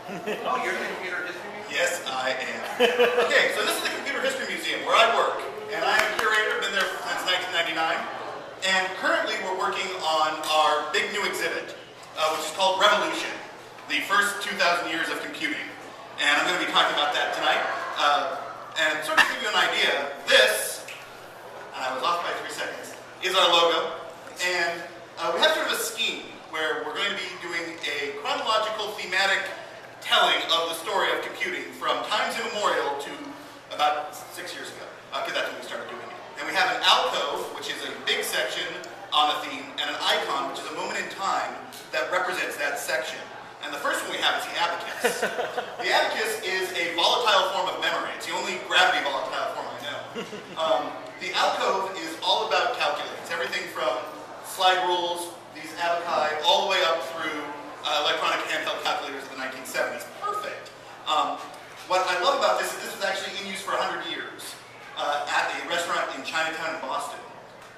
Oh, you're the Computer History Museum? Yes, I am. Okay, so this is the Computer History Museum where I work, and I am a curator, been there since 1999, and currently we're working on our big new exhibit, which is called Revolution, the first 2,000 years of computing. And I'm going to be talking about that tonight. And sort of to give you an idea, this, and I was off by 3 seconds, is our logo. And we have sort of a scheme where we're going to be doing a chronological, thematic telling of the story of computing from times immemorial to about 6 years ago, because that's when we started doing it. And we have an alcove, which is a big section on a theme, and an icon, which is a moment in time that represents that section. And the first one we have is the abacus. The abacus is a volatile form of memory. It's the only gravity volatile form I know. The alcove is all about calculating. It's everything from slide rules, these abaci, all the way up through electronic handheld calculators of the 1970s. Perfect. What I love about this is this was actually in use for 100 years at a restaurant in Chinatown in Boston.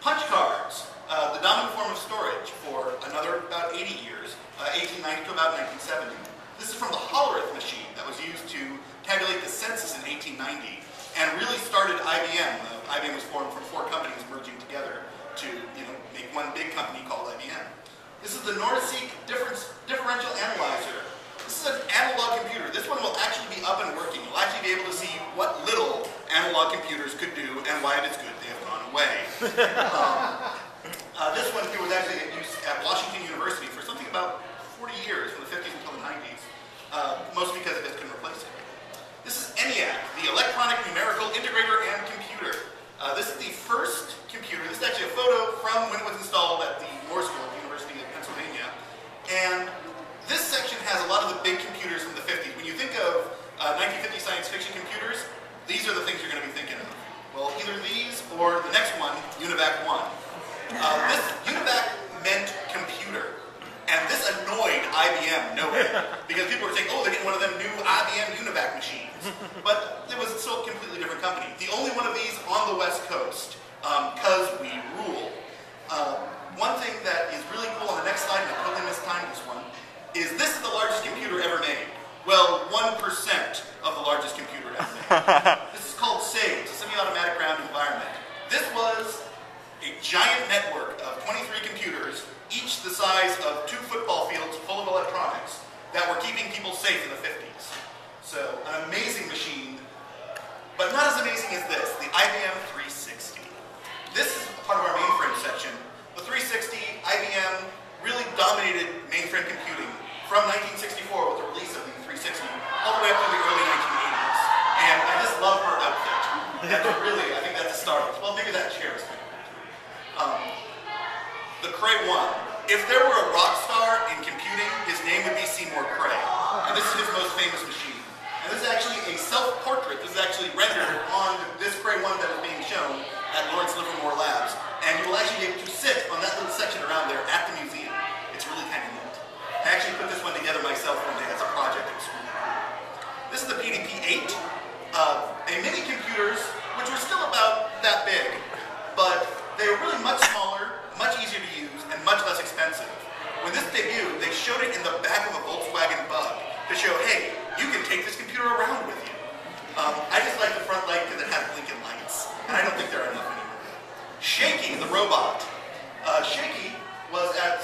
Punch cards, the dominant form of storage for another about 80 years, 1890 to about 1970. This is from the Hollerith machine that was used to tabulate the census in 1890 and really started IBM. IBM was formed from 4 companies merging together to make one big company called IBM. This is the Nordic differential analyzer. This is an analog computer. This one will actually be up and working. You'll actually be able to see what little analog computers could do and why it is good they have gone away. This one here was actually in use at Washington University for something about 40 years, from the 50s until the 90s, mostly because it couldn't replace it. This is ENIAC, the Electronic Numerical Integrator and Computer. This is the first computer. This is actually a photo from when it was installed at the Moore School at the University of Pennsylvania. And this section has a lot of the big computers from the 50s. When you think of 1950 science fiction computers, these are the things you're going to be thinking of. Well, either these or the next one, UNIVAC 1. This UNIVAC meant computer. And this annoyed IBM no end, because people were saying, oh, they're getting one of them new IBM UNIVAC machines. But it was still a completely different company. The only one of these on the West Coast, because we rule. One thing that is really cool on the next slide, and I totally mistimed this one, is this is the largest computer ever made. Well, 1% of the largest computer ever made. This is called SAGE, a semi-automatic ground environment. This was a giant network of 23 computers, each the size of 2 football fields full of electronics, that were keeping people safe in the 50s. So, an amazing machine, but not as amazing as this, the IBM 360. This is part of our mainframe section. The 360, IBM really dominated mainframe computing from 1964 with the release of the 360 all the way up to the early 1980s. And I just love her outfit. That's really, I think that's a star. Well, maybe that chair is kind of cool. The Cray 1. If there were a rock star in computing, his name would be Seymour Cray. And this is his most famous machine. And this is actually a self-portrait. This is actually rendered on this Cray 1 that is being shown at Lawrence Livermore Labs. And you will actually be able to sit on that little section around there at the museum. It's really kind of neat. I actually put this one together myself one day as a project at school. This is the PDP-8. A mini computers, which were still about that big, but they were really much smaller, much easier to use, and much less expensive. When this debuted, they showed it in the back of a Volkswagen Bug to show, hey, you can take this computer around with you. I just like the front light because it has blinking lights, and I don't think there are enough anymore. Shaky, the robot. Shaky was at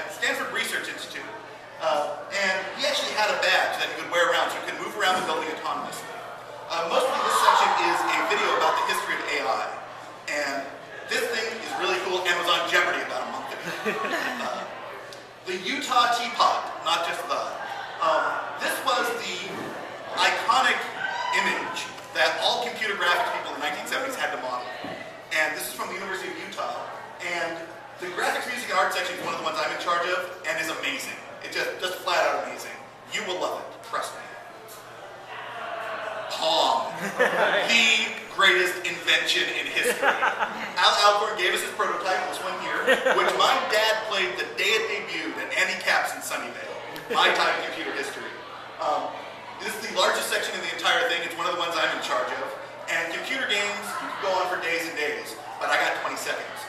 Stanford Research Institute, and he actually had a badge that he could wear around so he could move around the building autonomously. Most of this section is a video about the history of AI, and this thing is really cool and was on Jeopardy about a month ago. The Utah Teapot, not just the. This was the iconic image that all computer graphics people in the 1970s had to model. And this is from the University of Utah. And the graphics, music, and art section is one of the ones I'm in charge of, and is amazing. It's just flat out amazing. You will love it, trust me. Pong, the greatest invention in history. Al Alcove gave us his prototype, this one here, which my dad played the day it debuted at Andy Capp's in Sunnyvale. My time in computer history. This is the largest section in the entire thing. It's one of the ones I'm in charge of. And computer games, you can go on for days and days, but I got 20 seconds.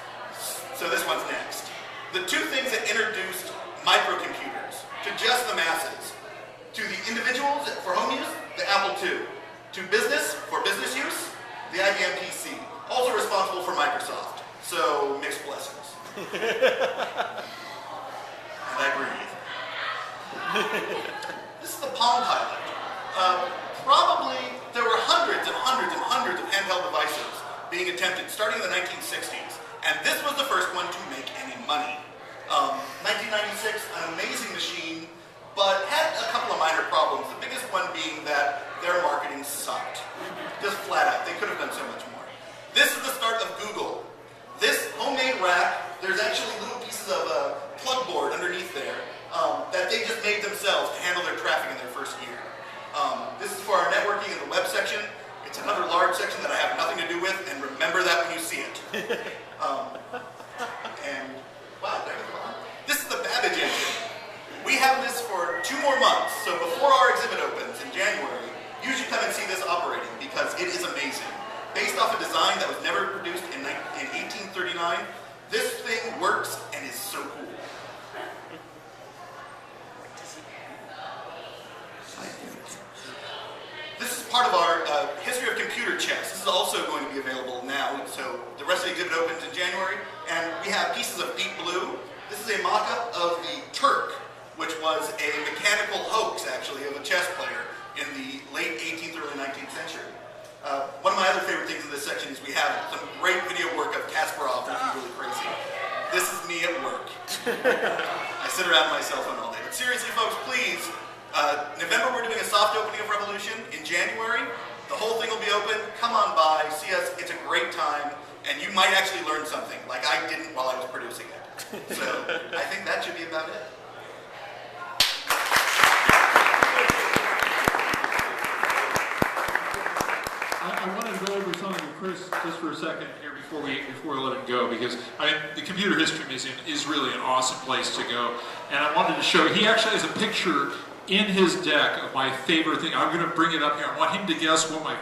So this one's next. The two things that introduced microcomputers to just the masses To the individuals for home use, the Apple II. To business, for business use, the IBM PC. Also responsible for Microsoft. So, mixed blessings. And I breathe. This is the Pong pilot. Probably there were hundreds and hundreds and hundreds of handheld devices being attempted starting in the 1960s, and this was the first one to make any money. 1996, an amazing machine, but had a couple of minor problems. The biggest one being that their marketing sucked. Just flat out. They could have done so much more. This is the start of Google. This homemade rack, there's actually little pieces of plug board underneath there that they just made themselves to handle their traffic in their first year. This is for our networking in the web section. It's another large section that I have nothing to do with, and remember that when you see it. And wow, this is the Babbage engine. We have this for 2 more months, so before our exhibit opens in January, you should come and see this operating because it is amazing. Based off a design that was never produced in 1839, this thing works and is so cool. This is part of our history of computer chess. This is also going to be available now, so the rest of the exhibit opens in January, and we have pieces of Deep Blue. This is a mock-up of the Turk, which was a mechanical hoax, actually, of a chess player in the late 18th, early 19th century. One of my other favorite things in this section is we have some great video work of Kasparov, which is really crazy. This is me at work. I sit around my cell phone all day. But seriously, folks, please, November we're doing a soft opening of Revolution. In January, the whole thing will be open. Come on by, see us. It's a great time, and you might actually learn something, like I didn't while I was producing it. So I think that should be about it. I wanted to go over something with Chris just for a second here before we let it go, because the Computer History Museum is really an awesome place to go, and I wanted to show, he actually has a picture in his deck of my favorite thing. I'm going to bring it up here. I want him to guess what my